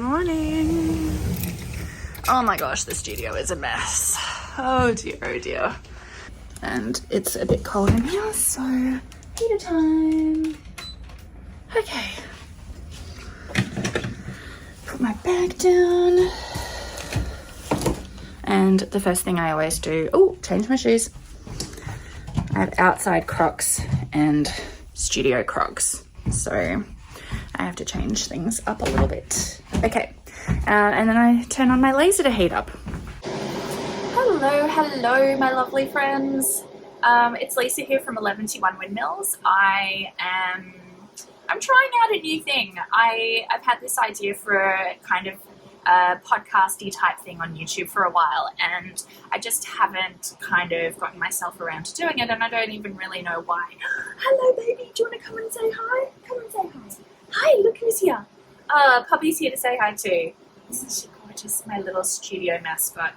morning. Oh my gosh, the studio is a mess. Oh dear. And it's a bit cold in here, so heater time. Okay. Put my bag down. And the first thing I always do, change my shoes. I have outside Crocs and studio Crocs, so I have to change things up a little bit. Okay, and then I turn on my laser to heat up. Hello, my lovely friends. It's Lisa here from EleventyOne Windmills. I'm trying out a new thing. I've had this idea for a kind of podcasty type thing on YouTube for a while, and I just haven't kind of gotten myself around to doing it, and I don't even really know why. Hello baby, do you want to come and say hi? Come and say hi. Hi, look who's here. Puppy's here to say hi too. Isn't she gorgeous? My little studio mascot.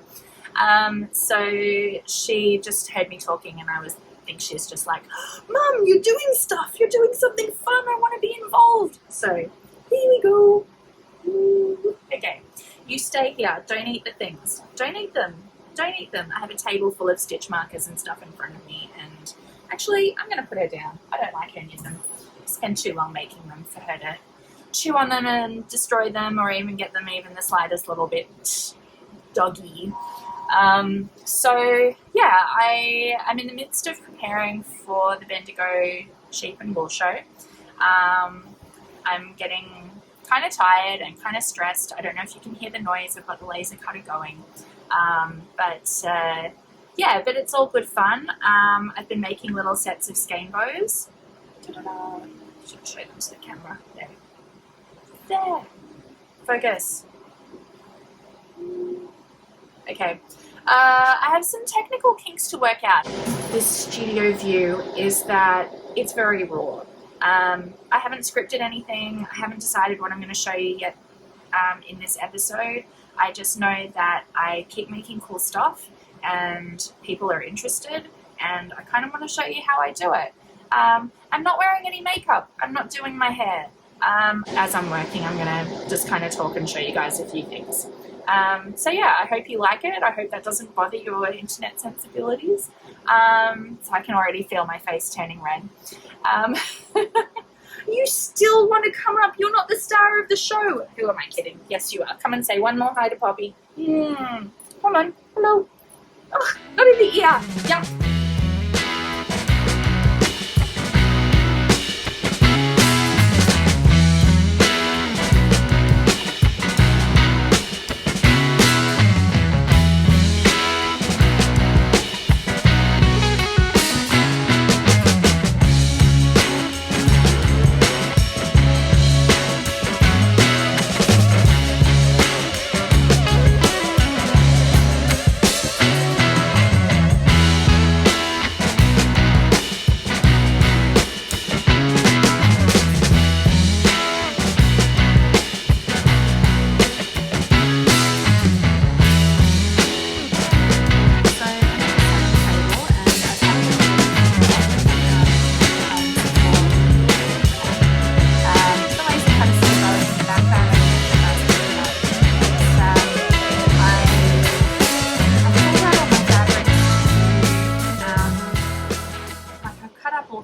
So she just heard me talking, and I think she's just like, Mum, you're doing stuff. You're doing something fun. I want to be involved. So here we go. Okay, you stay here. Don't eat the things. Don't eat them. Don't eat them. I have a table full of stitch markers and stuff in front of me, and actually I'm going to put her down. I don't like any of them. I spend too long making them for her to chew on them and destroy them, or even get them even the slightest little bit doggy. So yeah, I'm in the midst of preparing for the Bendigo sheep and wool show. I'm getting kind of tired and kind of stressed. I don't know if you can hear the noise. I've got the laser cutter going. But it's all good fun. I've been making little sets of skein bows. Ta-da-da. Should show them to the camera. There. Focus. Okay. I have some technical kinks to work out. This studio view is that it's very raw. I haven't scripted anything. I haven't decided what I'm going to show you yet in this episode. I just know that I keep making cool stuff and people are interested, and I kind of want to show you how I do it. I'm not wearing any makeup. I'm not doing my hair. As I'm working, I'm going to just kind of talk and show you guys a few things. So yeah, I hope you like it. I hope that doesn't bother your internet sensibilities. So I can already feel my face turning red. You still want to come up? You're not the star of the show. Who am I kidding? Yes, you are. Come and say one more hi to Poppy. Come on. Hello. Oh, not in the ear. Yeah.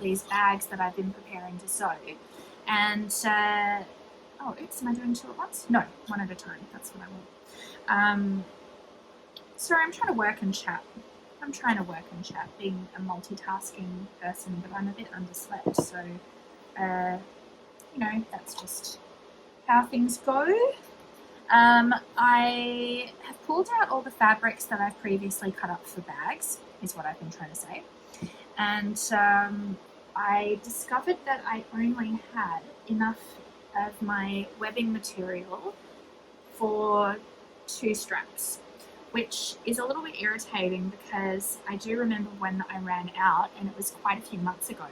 These bags that I've been preparing to sew, and oops, am I doing two at once? No, one at a time. That's what I want. Sorry, I'm trying to work and chat. Being a multitasking person, but I'm a bit underslept, so that's just how things go. I have pulled out all the fabrics that I've previously cut up for bags, is what I've been trying to say. And I discovered that I only had enough of my webbing material for 2 straps, which is a little bit irritating because I do remember when I ran out, and it was quite a few months ago,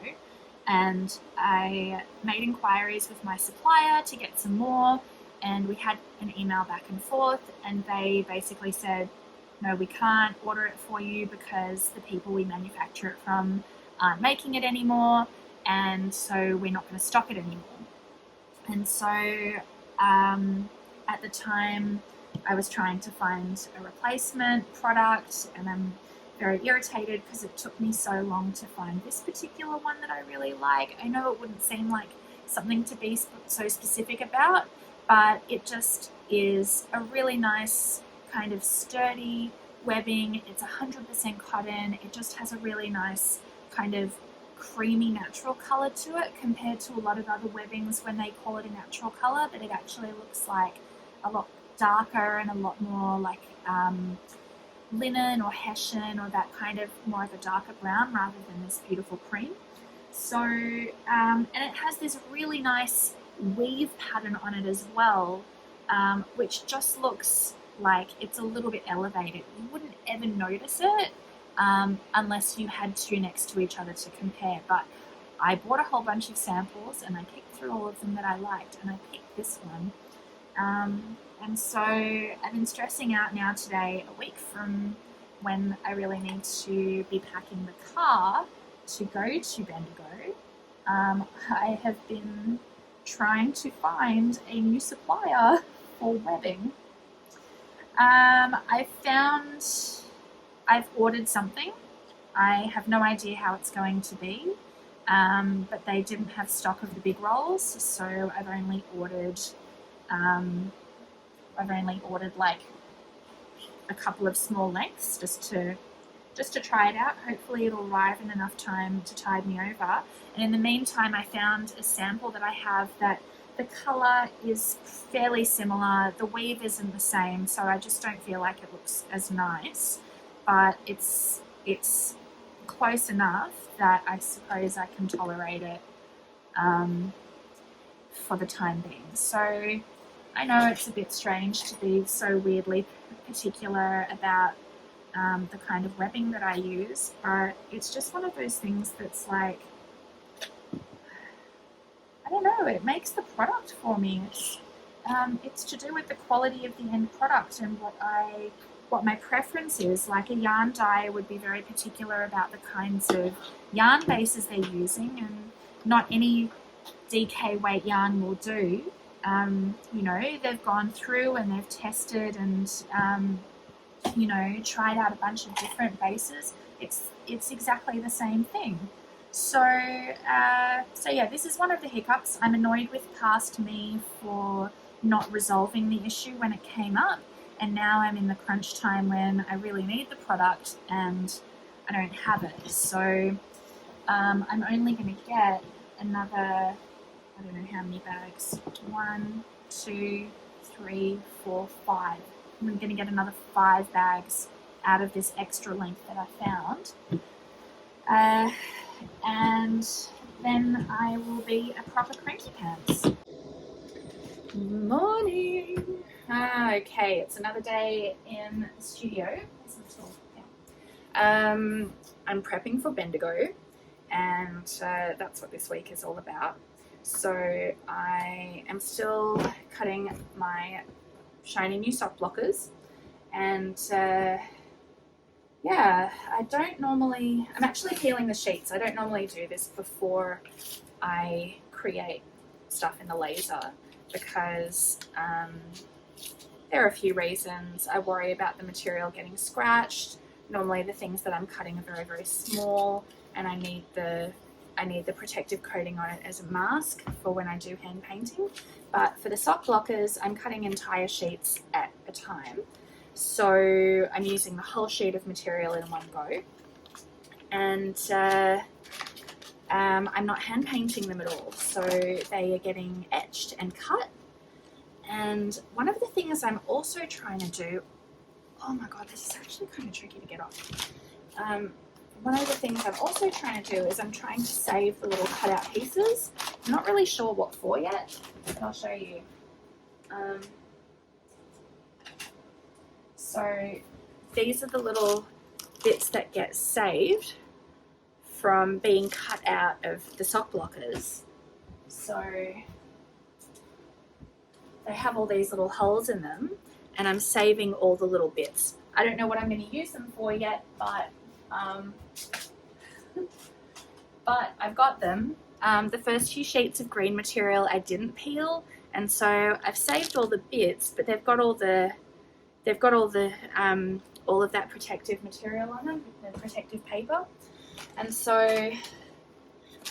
and I made inquiries with my supplier to get some more, and we had an email back and forth, and they basically said, no, we can't order it for you because the people we manufacture it from aren't making it anymore, and so we're not going to stock it anymore. And so I at the time I was trying to find a replacement product, and I'm very irritated because it took me so long to find this particular one that I really like. I know it wouldn't seem like something to be so specific about, but it just is a really nice kind of sturdy webbing. It's 100% cotton. It just has a really nice kind of creamy natural color to it compared to a lot of other webbings when they call it a natural color, but it actually looks like a lot darker and a lot more like linen or hessian, or that kind of more of a darker brown rather than this beautiful cream. So and it has this really nice weave pattern on it as well, which just looks like it's a little bit elevated. You wouldn't ever notice it unless you had two next to each other to compare. But I bought a whole bunch of samples and I picked through all of them that I liked, and I picked this one. And so I've been stressing out now today, a week from when I really need to be packing the car to go to Bendigo. I have been trying to find a new supplier for webbing. I've ordered something. I have no idea how it's going to be, but they didn't have stock of the big rolls, so I've only ordered like a couple of small lengths just to try it out. Hopefully it'll arrive in enough time to tide me over. And in the meantime, I found a sample that I have that the color is fairly similar. The weave isn't the same, so I just don't feel like it looks as nice, but it's close enough that I suppose I can tolerate it for the time being. So I know it's a bit strange to be so weirdly particular about the kind of webbing that I use, but it's just one of those things that's like, I don't know, it makes the product for me. It's to do with the quality of the end product and what my preference is. Like a yarn dyer would be very particular about the kinds of yarn bases they're using, and not any DK weight yarn will do. You know, they've gone through and they've tested and you know, tried out a bunch of different bases. It's exactly the same thing. So yeah, this is one of the hiccups. I'm annoyed with past me for not resolving the issue when it came up, and now I'm in the crunch time when I really need the product and I don't have it. So I'm only going to get another, I don't know how many bags, 1, 2, 3, 4, 5. I'm going to get another 5 bags out of this extra length that I found. And then I will be a proper cranky pants. Morning! Okay, it's another day in the studio. I'm prepping for Bendigo, and that's what this week is all about. So I am still cutting my shiny new sock blockers, and yeah, I'm actually peeling the sheets. I don't normally do this before I create stuff in the laser because there are a few reasons. I worry about the material getting scratched. Normally the things that I'm cutting are very, very small, and I need the protective coating on it as a mask for when I do hand painting. But for the sock blockers, I'm cutting entire sheets at a time. So I'm using the whole sheet of material in one go. And I'm not hand painting them at all. So they are getting etched and cut. And one of the things I'm also trying to do, oh my God, this is actually kind of tricky to get off. One of the things I'm also trying to do is I'm trying to save the little cutout pieces. I'm not really sure what for yet, but I'll show you. So these are the little bits that get saved from being cut out of the sock blockers. So they have all these little holes in them, and I'm saving all the little bits. I don't know what I'm going to use them for yet, but I've got them. The first few sheets of green material I didn't peel, And so I've saved all the bits, but they've got all the all of that protective material on them, the protective paper. And so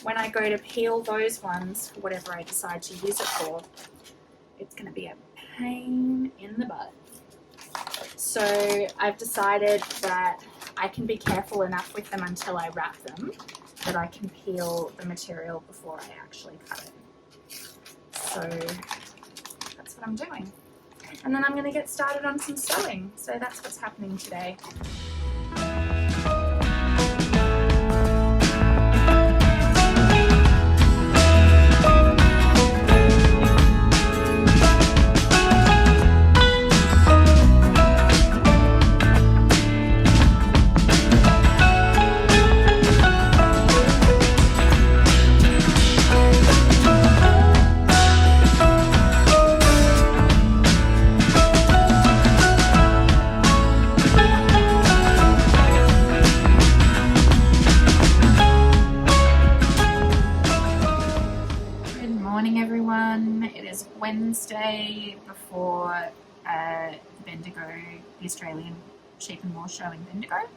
when I go to peel those ones for whatever I decide to use it for, it's going to be a pain in the butt. So I've decided that I can be careful enough with them until I wrap them that I can peel the material before I actually cut it. So that's what I'm doing. And then I'm going to get started on some sewing. So that's what's happening today. Wednesday before Bendigo, the Australian Sheep and Wool show in Bendigo.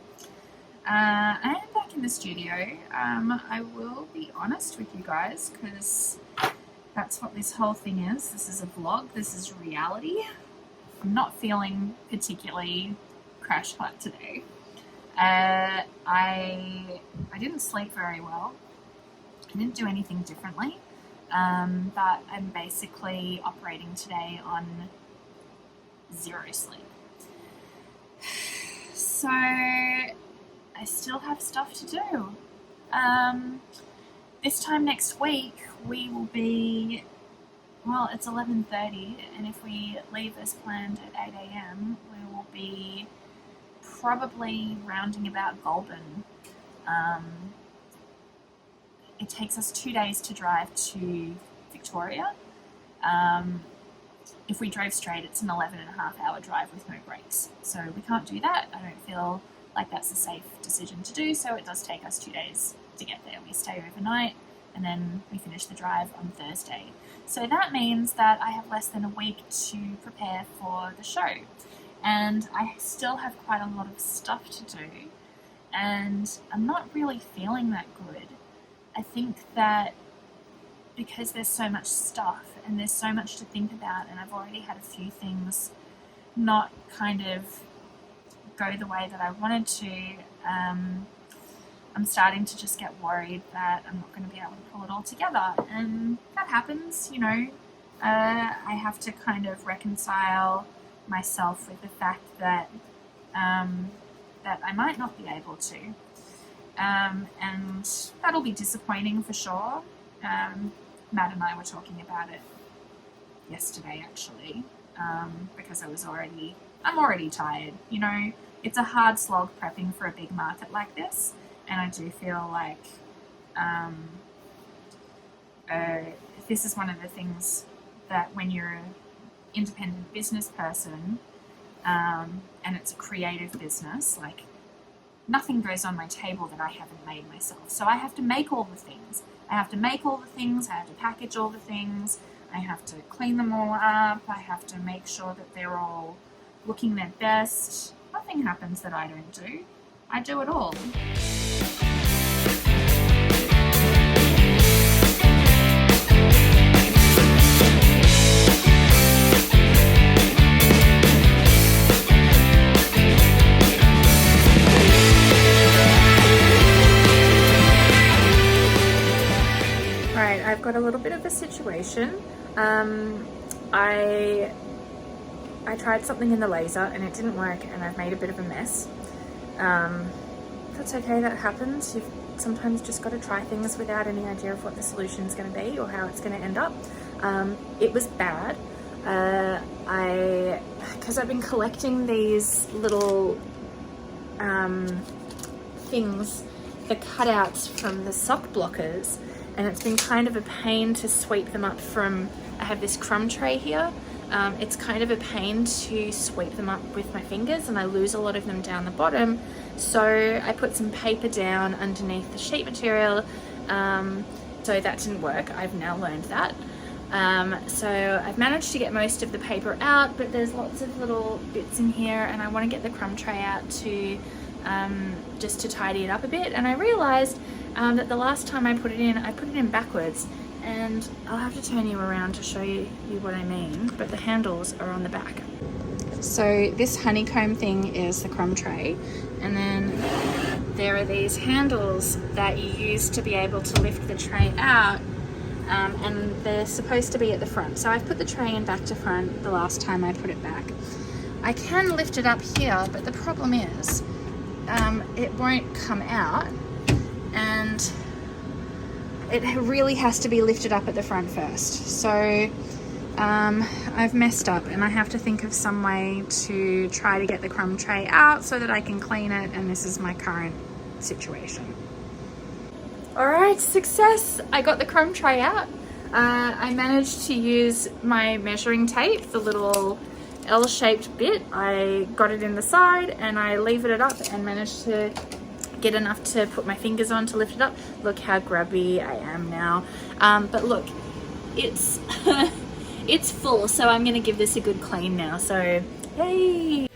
I am back in the studio. I will be honest with you guys because that's what this whole thing is. This is a vlog. This is reality. I'm not feeling particularly crash hot today. I didn't sleep very well. I didn't do anything differently. But I'm basically operating today on 0 sleep. So I still have stuff to do. This time next week we will be, well, it's 11:30, and if we leave as planned at 8 a.m, we will be probably rounding about Goulburn. It takes us 2 days to drive to Victoria. If we drove straight, it's an 11.5-hour drive with no breaks. So we can't do that. I don't feel like that's a safe decision to do, so it does take us 2 days to get there. We stay overnight and then we finish the drive on Thursday. So that means that I have less than a week to prepare for the show. And I still have quite a lot of stuff to do, and I'm not really feeling that good. I think that because there's so much stuff and there's so much to think about, and I've already had a few things not kind of go the way that I wanted to, I'm starting to just get worried that I'm not going to be able to pull it all together. And that happens, you know. I have to kind of reconcile myself with the fact that that I might not be able to. And that'll be disappointing for sure. Matt and I were talking about it yesterday actually, because I'm already tired. You know, it's a hard slog prepping for a big market like this, and I do feel like this is one of the things that when you're an independent business person, and it's a creative business, like, nothing goes on my table that I haven't made myself. So I have to make all the things. I have to package all the things. I have to clean them all up. I have to make sure that they're all looking their best. Nothing happens that I don't do. I do it all. I've got a little bit of a situation. I tried something in the laser and it didn't work, and I've made a bit of a mess. That's okay, that happens. You've sometimes just got to try things without any idea of what the solution is going to be or how it's going to end up. It was bad. Because I've been collecting these little things, the cutouts from the sock blockers, and it's been kind of a pain to sweep them up from, I have this crumb tray here. It's kind of a pain to sweep them up with my fingers, and I lose a lot of them down the bottom. So I put some paper down underneath the sheet material, so that didn't work. I've now learned that. So I've managed to get most of the paper out, but there's lots of little bits in here, and I want to get the crumb tray out to just to tidy it up a bit. And I realized that the last time I put it in backwards, and I'll have to turn you around to show you what I mean, but the handles are on the back. So this honeycomb thing is the crumb tray, and then there are these handles that you use to be able to lift the tray out, and they're supposed to be at the front. So I've put the tray in back to front the last time I put it back. I can lift it up here, but the problem is it won't come out, and it really has to be lifted up at the front first. So I've messed up, and I have to think of some way to try to get the crumb tray out so that I can clean it, and this is my current situation. All right, success! I got the crumb tray out. I managed to use my measuring tape, the little L-shaped bit. I got it in the side and I levered it up and managed to get enough to put my fingers on to lift it up. Look how grubby I am now. But look, it's it's full, so I'm gonna give this a good clean now. So, yay!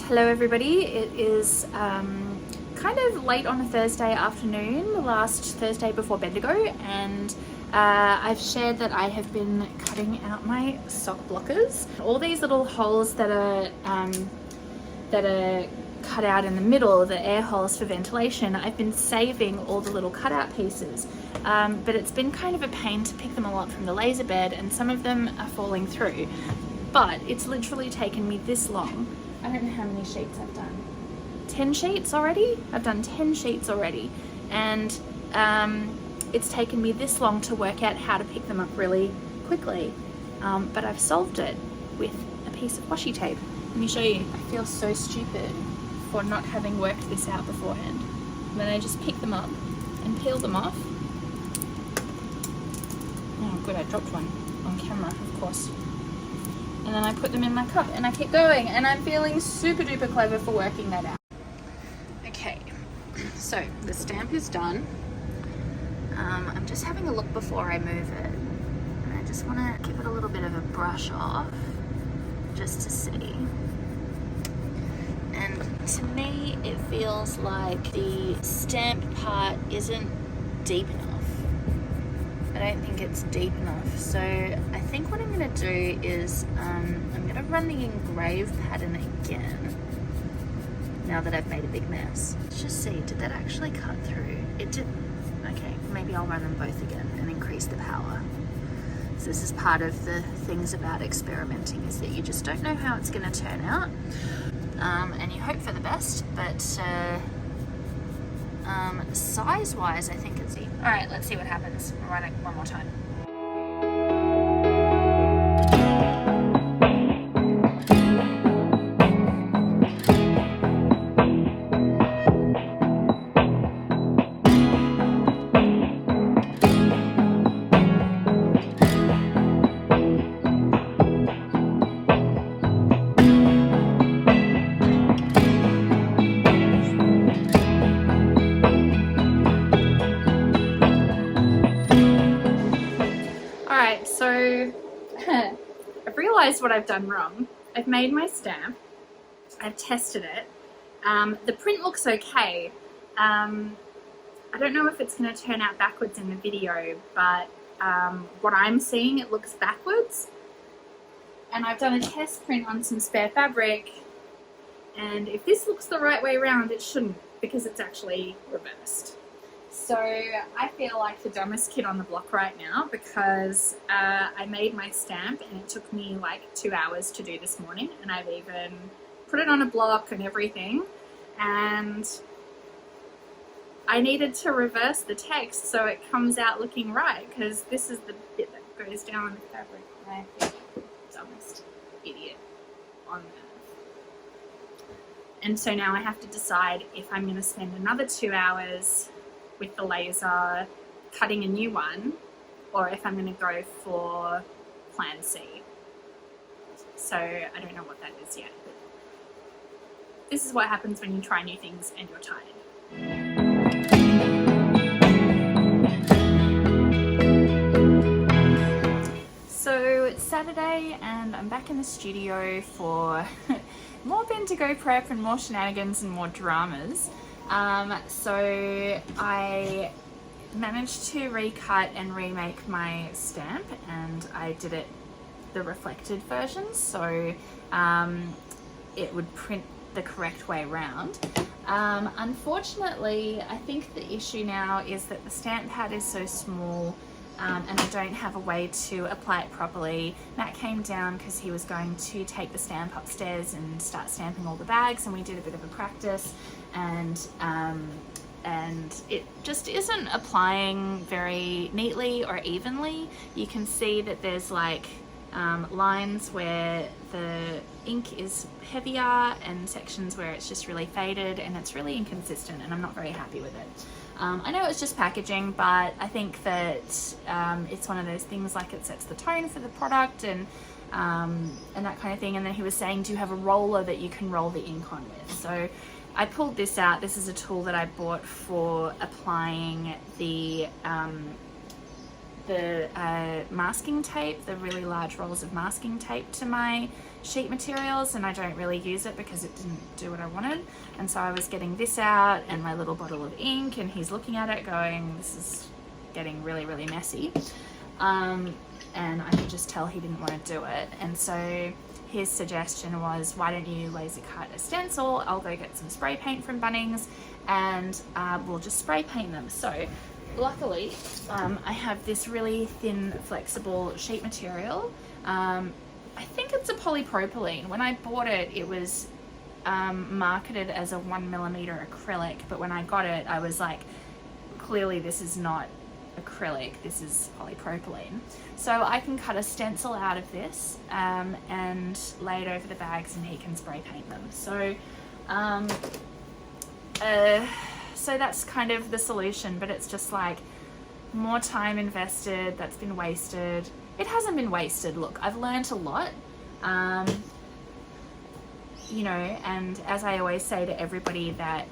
Hello everybody, it is kind of late on a Thursday afternoon, the last Thursday before Bendigo, and I've shared that I have been cutting out my sock blockers. All these little holes that are cut out in the middle, the air holes for ventilation, I've been saving all the little cutout pieces, but it's been kind of a pain to pick them all up from the laser bed, and some of them are falling through, but it's literally taken me this long. I don't know how many sheets I've done. 10 sheets already? I've done 10 sheets already. And it's taken me this long to work out how to pick them up really quickly. But I've solved it with a piece of washi tape. Let me show you. I feel so stupid for not having worked this out beforehand. And then I just pick them up and peel them off. Oh good, I dropped one on camera, of course. And then I put them in my cup and I keep going, and I'm feeling super duper clever for working that out. Okay, so the stamp is done. I'm just having a look before I move it. And I just want to give it a little bit of a brush off just to see. And to me, it feels like the stamp part isn't deep enough. I don't think it's deep enough, so I think what I'm going to do is I'm going to run the engrave pattern again now that I've made a big mess. Let's just see, did that actually cut through? It did. Okay, maybe I'll run them both again and increase the power. So this is part of the things about experimenting, is that you just don't know how it's going to turn out, and you hope for the best, but size-wise, I think it's deep. All right, let's see what happens. I'll run it one more time. I've realized what I've done wrong. I've made my stamp. I've tested it. The print looks okay, I don't know if it's going to turn out backwards in the video, but what I'm seeing, it looks backwards. And I've done a test print on some spare fabric, and if this looks the right way around, it shouldn't, because it's actually reversed. So I feel like the dumbest kid on the block right now, because I made my stamp and it took me like 2 hours to do this morning, and I've even put it on a block and everything, and I needed to reverse the text so it comes out looking right, because this is the bit that goes down the fabric. I think dumbest idiot on earth. And so now I have to decide if I'm going to spend another 2 hours with the laser cutting a new one, or if I'm going to go for plan C. So I don't know what that is yet. But this is what happens when you try new things and you're tired. So it's Saturday and I'm back in the studio for more Bendigo prep and more shenanigans and more dramas. So I managed to recut and remake my stamp, and I did it the reflected version, so it would print the correct way around. Unfortunately, I think the issue now is that the stamp pad is so small, and I don't have a way to apply it properly. Matt came down because he was going to take the stamp upstairs and start stamping all the bags, and we did a bit of a practice, and it just isn't applying very neatly or evenly. You can see that there's like lines where the ink is heavier and sections where it's just really faded, and it's really inconsistent, and I'm not very happy with it. I know it's just packaging, but I think that it's one of those things, like it sets the tone for the product and that kind of thing. And then he was saying, do you have a roller that you can roll the ink on with? So I pulled this out. This is a tool that I bought for applying the masking tape, the really large rolls of masking tape to my sheet materials, and I don't really use it because it didn't do what I wanted. And so I was getting this out and my little bottle of ink, and he's looking at it going, this is getting really, really messy. And I could just tell he didn't want to do it. And so his suggestion was, why don't you laser cut a stencil? I'll go get some spray paint from Bunnings, and we'll just spray paint them. So luckily, I have this really thin, flexible sheet material. I think it's a polypropylene. When I bought it, it was marketed as a 1mm acrylic, but when I got it, I was like, clearly this is not acrylic, this is polypropylene. So I can cut a stencil out of this and lay it over the bags, and he can spray paint them. So so that's kind of the solution, but it's just like more time invested that's been wasted. It hasn't been wasted. Look, I've learned a lot, you know, and as I always say to everybody, that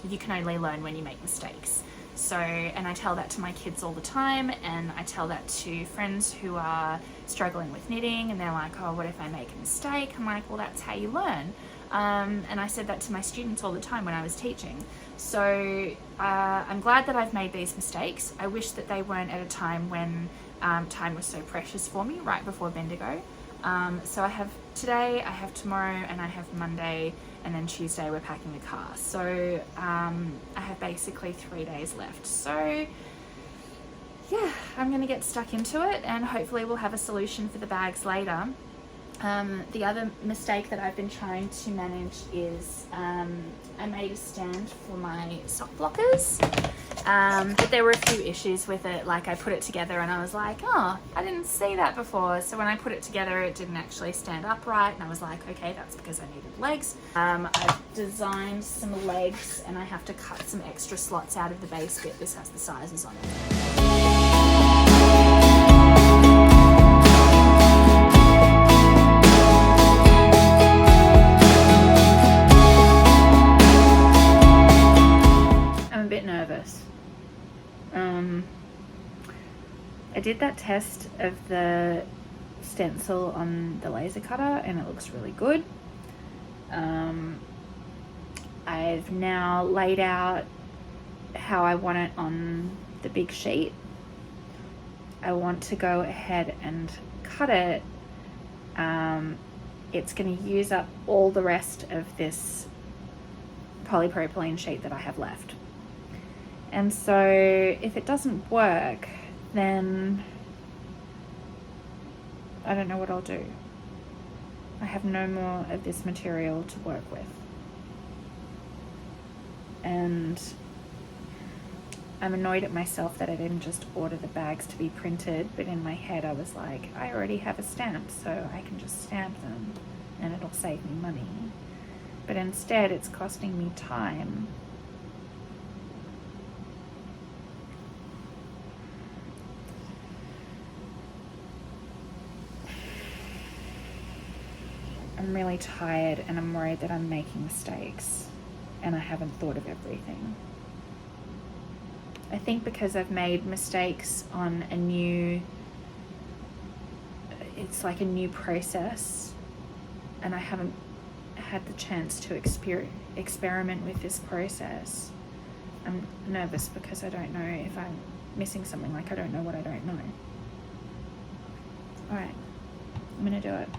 you can only learn when you make mistakes. So, and I tell that to my kids all the time, and I tell that to friends who are struggling with knitting, and they're like, oh, what if I make a mistake? I'm like, well, that's how you learn. And I said that to my students all the time when I was teaching. So I'm glad that I've made these mistakes. I wish that they weren't at a time when time was so precious for me, right before Bendigo. So I have today, I have tomorrow, and I have Monday, and then Tuesday we're packing the car. So I have basically 3 days left. So yeah, I'm gonna get stuck into it, and hopefully we'll have a solution for the bags later. The other mistake that I've been trying to manage is I made a stand for my sock blockers, but there were a few issues with it. Like, I put it together and I was like, oh, I didn't see that before. So when I put it together, it didn't actually stand upright, and I was like, okay, that's because I needed legs. I've designed some legs, and I have to cut some extra slots out of the base bit. This has the sizes on it. I did that test of the stencil on the laser cutter, and it looks really good. I've now laid out how I want it on the big sheet. I want to go ahead and cut it. It's going to use up all the rest of this polypropylene sheet that I have left. And so if it doesn't work, then I don't know what I'll do. I have no more of this material to work with. And I'm annoyed at myself that I didn't just order the bags to be printed, but in my head I was like, I already have a stamp, so I can just stamp them and it'll save me money. But instead it's costing me time. I'm really tired and I'm worried that I'm making mistakes and I haven't thought of everything. I think because I've made mistakes on it's like a new process, and I haven't had the chance to experiment with this process. I'm nervous because I don't know if I'm missing something, like I don't know what I don't know. All right, I'm gonna do it.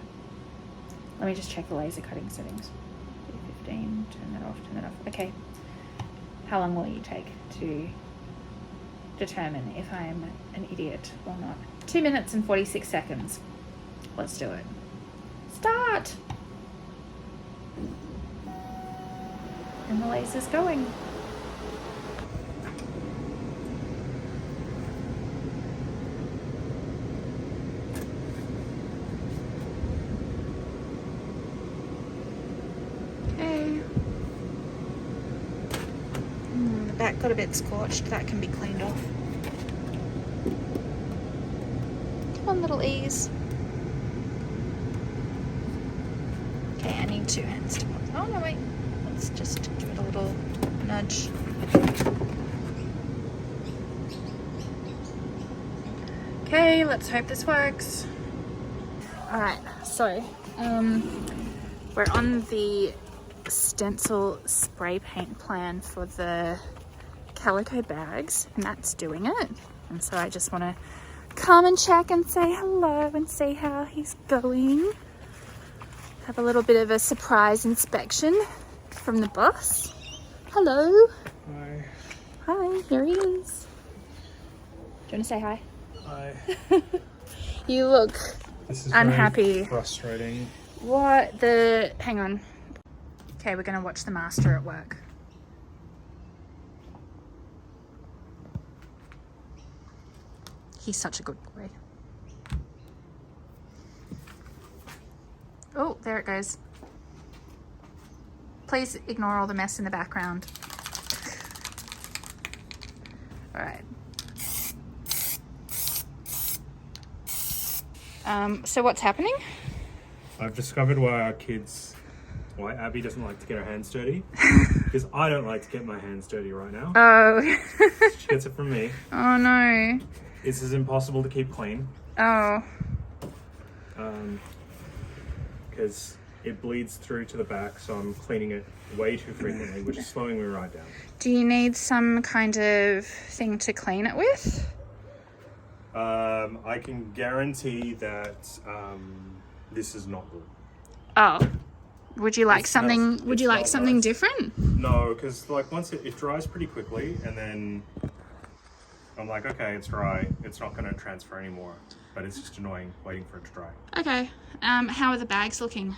Let me just check the laser cutting settings. 15, turn that off. Okay. How long will you take to determine if I'm an idiot or not? 2 minutes and 46 seconds. Let's do it. Start! And the laser's going. Okay. The back got a bit scorched. That can be cleaned off. Come on, little E's. Okay, I need 2 hands to pop. Oh no, wait. Let's just give it a little nudge. Okay, let's hope this works. Alright, so we're on the stencil spray paint plan for the calico bags. Matt's doing it, and so I just want to come and check and say hello and see how he's going. Have a little bit of a surprise inspection from the boss. Hello. Hi. Hi, here he is. Do you want to say hi? Hi. You look This is unhappy. Very frustrating. What hang on. Okay, we're gonna watch the master at work. He's such a good boy. Oh, there it goes. Please ignore all the mess in the background. All right. So what's happening? I've discovered why Abby doesn't like to get her hands dirty. Because I don't like to get my hands dirty right now. Oh. She gets it from me. Oh no. This is impossible to keep clean. Oh. Because it bleeds through to the back, so I'm cleaning it way too frequently, which is slowing me right down. Do you need some kind of thing to clean it with? I can guarantee that this is not good. Oh. Would you like something? Would Would you like something different? No, because like once it dries pretty quickly, and then I'm like, okay, it's dry. It's not going to transfer anymore. But it's just annoying waiting for it to dry. Okay. How are the bags looking?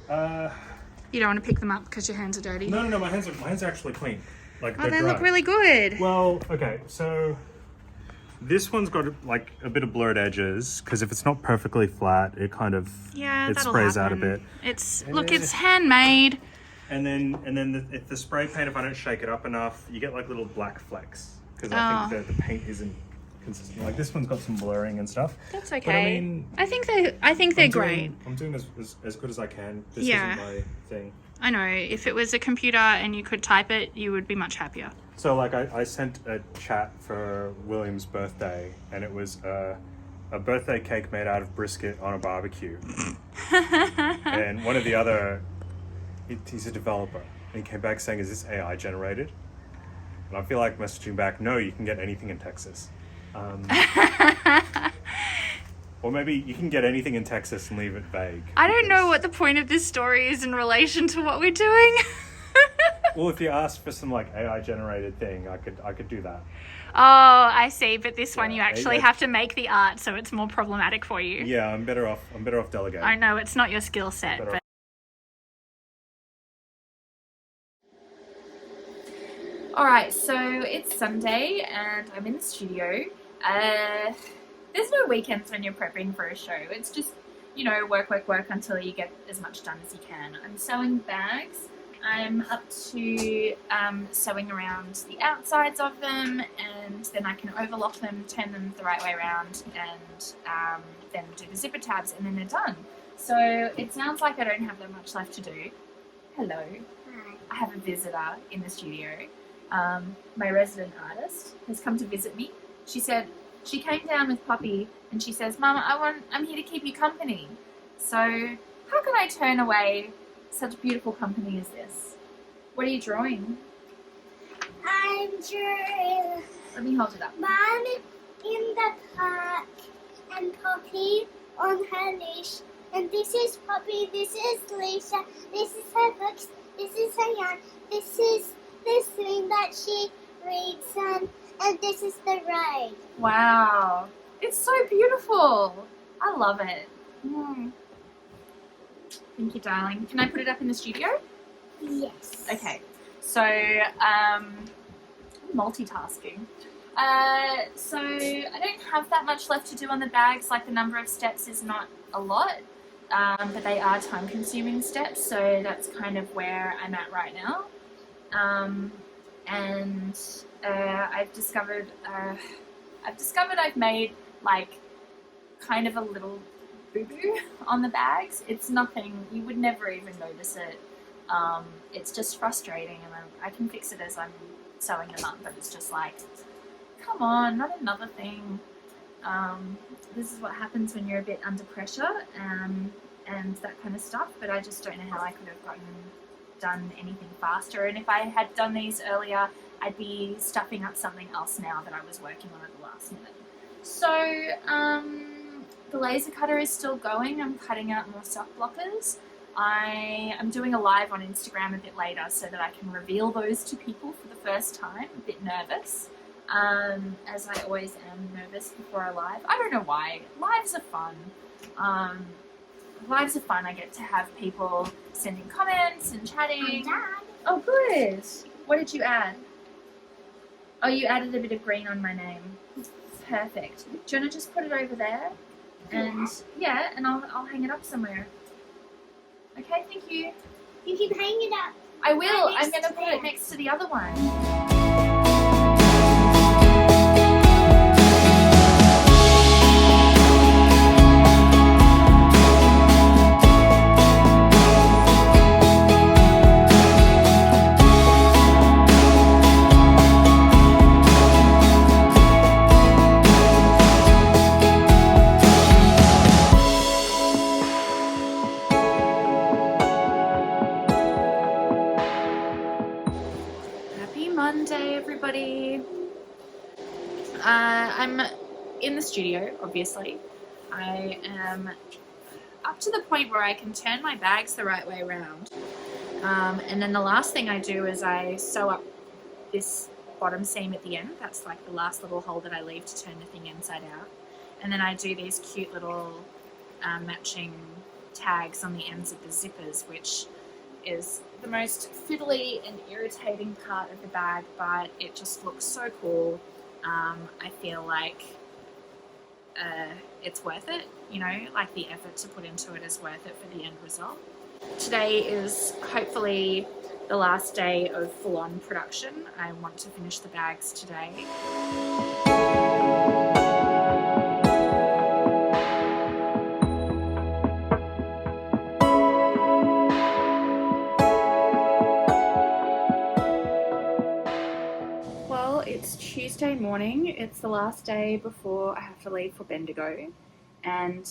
You don't want to pick them up because your hands are dirty? No, my hands are actually clean. Like Oh, they're they dry. look really good. Well, okay, so this one's got like a bit of blurred edges because if it's not perfectly flat, it kind of Yeah, it that'll sprays out a happen. bit. It's handmade. And then if the spray paint, if I don't shake it up enough, you get like little black flecks because I think that the paint isn't consistent. Like this one's got some blurring and stuff. That's okay. But I mean, I think they're great. I'm doing as good as I can. This Yeah. isn't my thing. I know. If it was a computer and you could type it, you would be much happier. So like I sent a chat for William's birthday, and it was a birthday cake made out of brisket on a barbecue. And one of the other, he's a developer, and he came back saying, "Is this AI generated?" And I feel like messaging back, no, you can get anything in Texas. Or maybe you can get anything in Texas and leave it vague. I don't know what the point of this story is in relation to what we're doing. Well, if you asked for some like AI generated thing, I could do that. Oh, I see. But this one, Yeah, you actually have to make the art, so it's more problematic for you. Yeah, I'm better off delegating. I know it's not your skill set, Better but. Alright, so it's Sunday and I'm in the studio. There's no weekends when you're prepping for a show. It's just, you know, work until you get as much done as you can. I'm sewing bags. I'm up to sewing around the outsides of them, and then I can overlock them, turn them the right way around, and then do the zipper tabs, and then they're done. So it sounds like I don't have that much left to do. Hello. Hi. I have a visitor in the studio. My resident artist has come to visit me. She came down with Poppy and she says, Mama, I'm here to keep you company. So how can I turn away such beautiful company as this? What are you drawing? I'm drawing Let me hold it up. Mom in the park and Poppy on her leash. And this is Poppy, this is Lisa, this is her books, this is her yarn, this is this thing that she reads, and this is the ride. Wow. It's so beautiful. I love it. Thank you, darling. Can I put it up in the studio? Yes. Okay. So, multitasking. So I don't have that much left to do on the bags. Like, the number of steps is not a lot, but they are time-consuming steps. So that's kind of where I'm at right now. I've discovered I've made like kind of a little boo-boo on the bags. It's nothing, you would never even notice it. It's just frustrating, and I can fix it as I'm sewing them up, but it's just like, come on, not another thing. This is what happens when you're a bit under pressure, and that kind of stuff, but I just don't know how I could have done anything faster. And if I had done these earlier, I'd be stuffing up something else now that I was working on at the last minute. So the laser cutter is still going. I'm cutting out more sock blockers. I'm doing a live on Instagram a bit later so that I can reveal those to people for the first time. A bit nervous, as I always am nervous before a live. I don't know why. Lives are fun. Lives are fun. I get to have people sending comments and chatting. Dad. Oh, good. What did you add? Oh, you added a bit of green on my name. Perfect. Do you want to just put it over there? And yeah, and I'll hang it up somewhere. Okay, thank you. You can hang it up. I will. Right I'm next going to to put there. it next to the other one. Happy Monday, everybody. I'm in the studio, obviously. I am up to the point where I can turn my bags the right way around. And then the last thing I do is I sew up this bottom seam at the end. That's like the last little hole that I leave to turn the thing inside out. And then I do these cute little matching tags on the ends of the zippers, which is the most fiddly and irritating part of the bag, but it just looks so cool. I feel like it's worth it, you know, like the effort to put into it is worth it for the end result. Today is hopefully the last day of full-on production. I want to finish the bags today. Well, it's Tuesday morning. It's the last day before I have to leave for Bendigo, and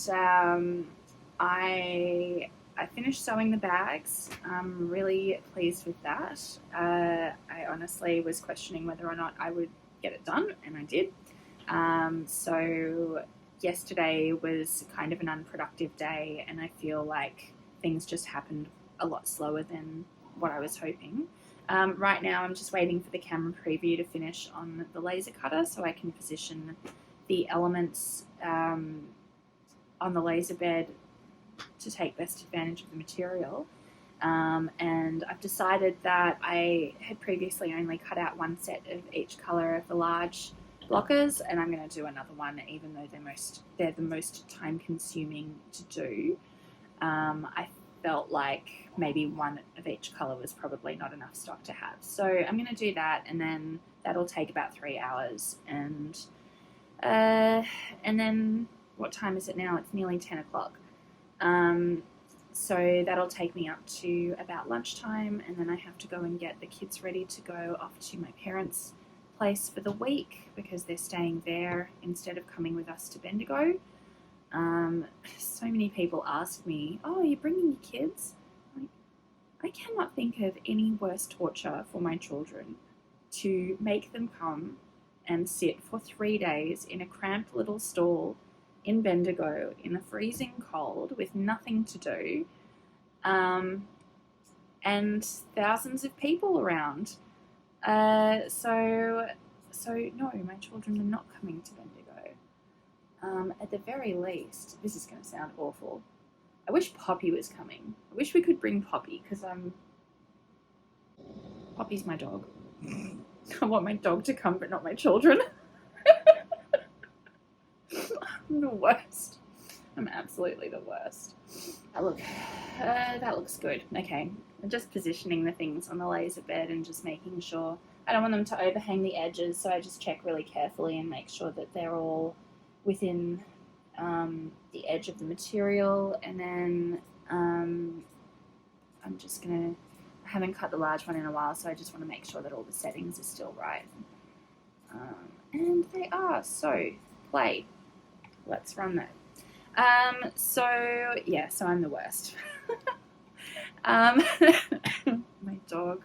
I I finished sewing the bags. I'm really pleased with that. I honestly was questioning whether or not I would get it done, and I did. So yesterday was kind of an unproductive day, and I feel like things just happened a lot slower than what I was hoping. Right now I'm just waiting for the camera preview to finish on the laser cutter so I can position the elements on the laser bed to take best advantage of the material. And I've decided that I had previously only cut out one set of each colour of the large blockers, and I'm going to do another one, even though they're the most time consuming to do. I felt like maybe one of each colour was probably not enough stock to have. So I'm going to do that, and then that'll take about 3 hours. And then what time is it now? It's nearly 10 o'clock. So that'll take me up to about lunchtime, and then I have to go and get the kids ready to go off to my parents' place for the week because they're staying there instead of coming with us to Bendigo. So many people ask me, oh, are you bringing your kids? Like, I cannot think of any worse torture for my children to make them come and sit for 3 days in a cramped little stall in Bendigo in the freezing cold with nothing to do, and thousands of people around. So no, my children are not coming to Bendigo. At the very least, this is going to sound awful, I wish Poppy was coming. I wish we could bring Poppy, because Poppy's my dog. I want my dog to come, but not my children. I'm the worst. I'm absolutely the worst. That looks good. Okay, I'm just positioning the things on the laser bed and just making sure. I don't want them to overhang the edges, so I just check really carefully and make sure that they're all within the edge of the material. And then I'm just gonna, I haven't cut the large one in a while, so I just want to make sure that all the settings are still right. And they are. So play. Let's run that. So I'm the worst. My dog.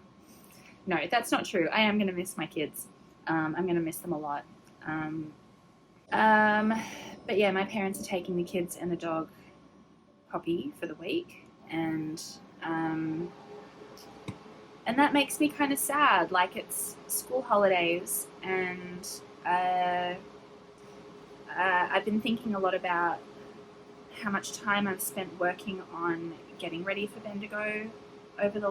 No, that's not true. I am going to miss my kids. I'm going to miss them a lot. But yeah, my parents are taking the kids and the dog, Poppy, for the week, and that makes me kind of sad. Like, it's school holidays, and I've been thinking a lot about how much time I've spent working on getting ready for Bendigo over the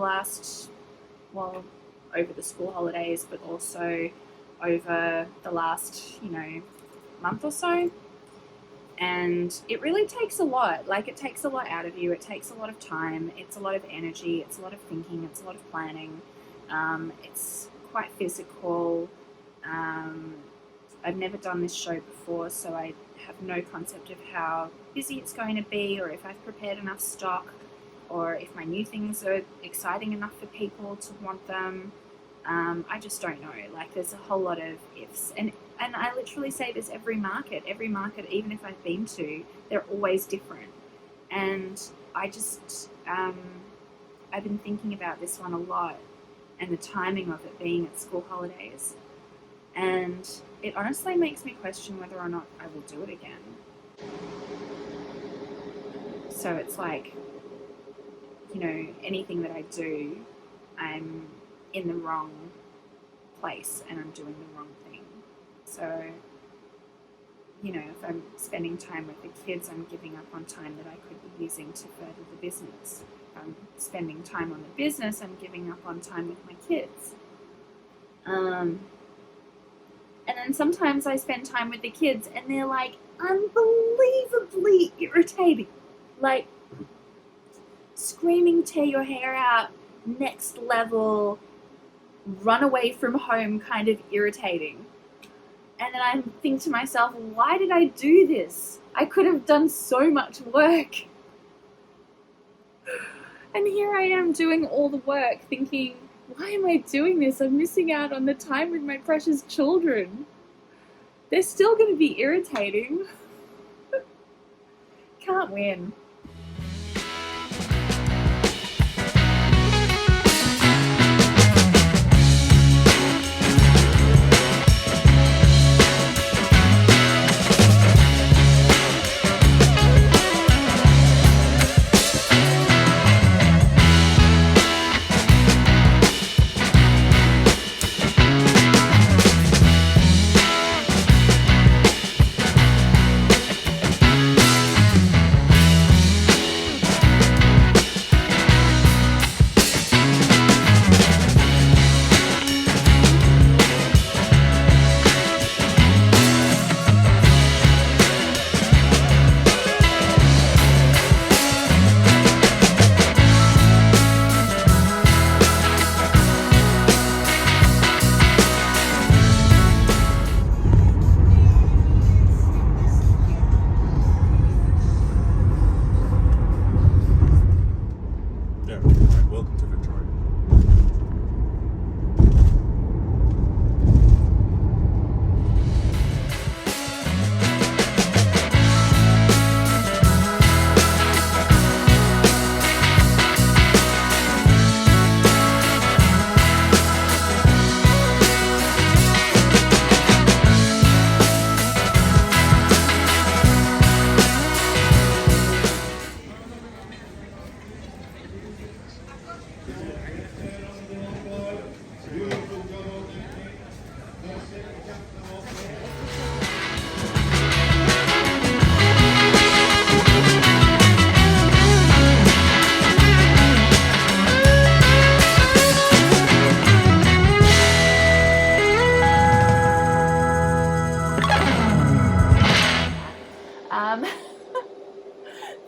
school holidays, but also over the last, month or so. And it really takes a lot. Like, it takes a lot out of you. It takes a lot of time. It's a lot of energy. It's a lot of thinking. It's a lot of planning. It's quite physical. I've never done this show before, so I have no concept of how busy it's going to be, or if I've prepared enough stock, or if my new things are exciting enough for people to want them. I just don't know. Like, there's a whole lot of ifs. And I literally say this every market, even if I've been to, they're always different. And I just, I've been thinking about this one a lot, and the timing of it being at school holidays. And it honestly makes me question whether or not I will do it again. So it's like, anything that I do, I'm in the wrong place and I'm doing the wrong thing. So, if I'm spending time with the kids, I'm giving up on time that I could be using to further the business. If I'm spending time on the business, I'm giving up on time with my kids. And then sometimes I spend time with the kids and they're like unbelievably irritating. Like, screaming, tear your hair out, next level, run away from home kind of irritating. And then I think to myself, why did I do this? I could have done so much work. And here I am doing all the work thinking, why am I doing this? I'm missing out on the time with my precious children. They're still going to be irritating. Can't win.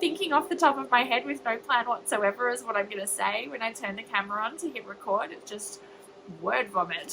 thinking off the top of my head with no plan whatsoever is what I'm going to say when I turn the camera on to hit record. It's just word vomit.